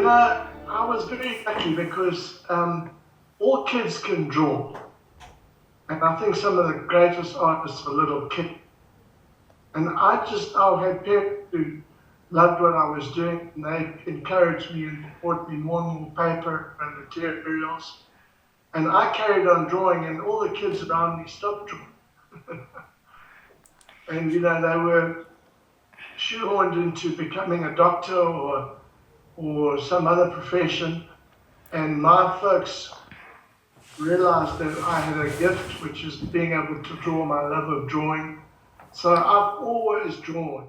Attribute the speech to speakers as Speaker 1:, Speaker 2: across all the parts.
Speaker 1: I was very lucky because all kids can draw. And I think some of the greatest artists are little kids. And I had parents who loved what I was doing, and they encouraged me and bought me more and more paper and materials. And I carried on drawing, and all the kids around me stopped drawing. And, they were shoehorned into becoming a doctor or some other profession. And my folks realized that I had a gift, which is being able to draw, my love of drawing. So I've always drawn.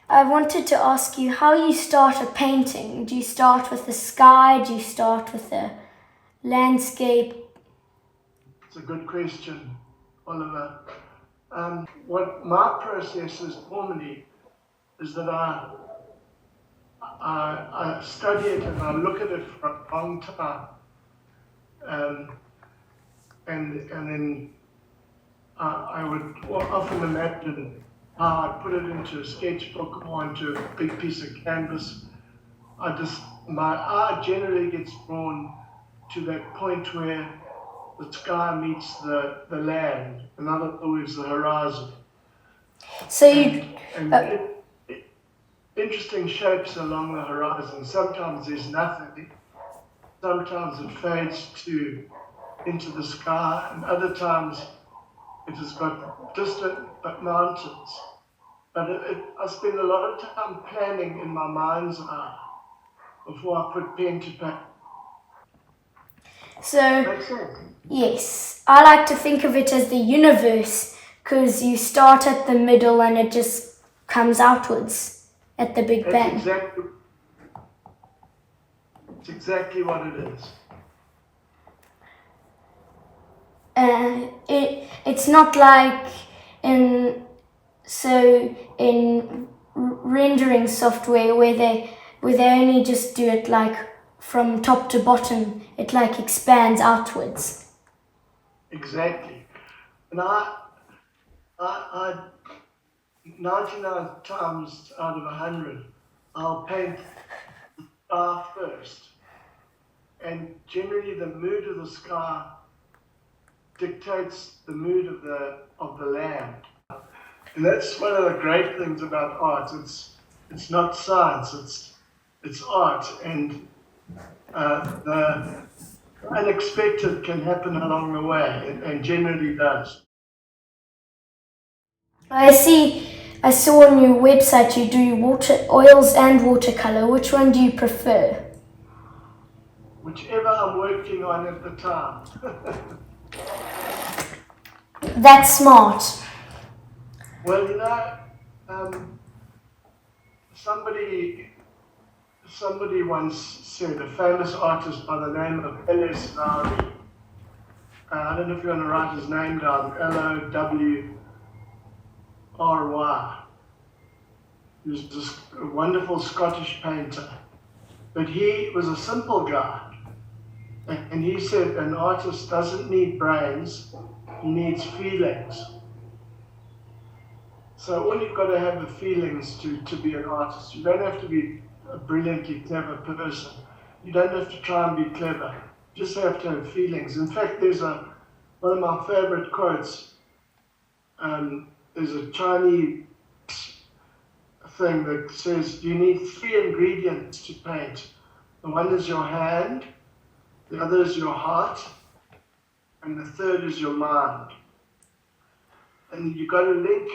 Speaker 2: I wanted to ask you how you start a painting. Do you start with the sky? Do you start with the landscape?
Speaker 1: It's a good question, Oliver. What my process is normally is that I study it and I look at it for a long time, and then I would often imagine how I put it into a sketchbook or into a big piece of canvas. My eye generally gets drawn to that point where the sky meets the land, in other words, the horizon.
Speaker 2: So
Speaker 1: interesting shapes along the horizon. Sometimes there's nothing. Sometimes it fades into the sky, and other times it has got distant mountains. But I spend a lot of time planning in my mind's eye before I put pen to paper.
Speaker 2: So,
Speaker 1: Makes sense?
Speaker 2: yes, I like to think of it as the universe, because you start at the middle and it just comes outwards at the Big Bang.
Speaker 1: It's exactly what it is.
Speaker 2: It's not like in rendering software where they only just do it like from top to bottom. It like expands outwards.
Speaker 1: Exactly. And I 99 times out of 100, I'll paint the sky first. And generally the mood of the sky dictates the mood of the land. And that's one of the great things about art. It's not science, it's art. And the unexpected can happen along the way, and generally does.
Speaker 2: I saw on your website you do oils and watercolor. Which one do you prefer?
Speaker 1: Whichever I'm working on at the time.
Speaker 2: That's smart.
Speaker 1: Well, somebody once said, a famous artist by the name of Lowry, I don't know if you want to write his name down, Lowry. He was just a wonderful Scottish painter. But he was a simple guy. And he said an artist doesn't need brains, he needs feelings. So all you've got to have the feelings to be an artist. You don't have to be a brilliantly clever person. You don't have to try and be clever. You just have to have feelings. In fact, there's one of my favorite quotes. There's a Chinese thing that says you need 3 ingredients to paint. The one is your hand, the other is your heart, and the third is your mind. And you've got to link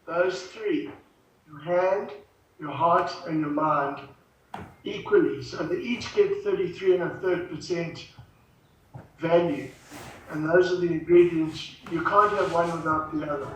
Speaker 1: those 3, your hand, your heart, and your mind, equally. So they each get 33 1/3% value. And those are the ingredients. You can't have one without the other.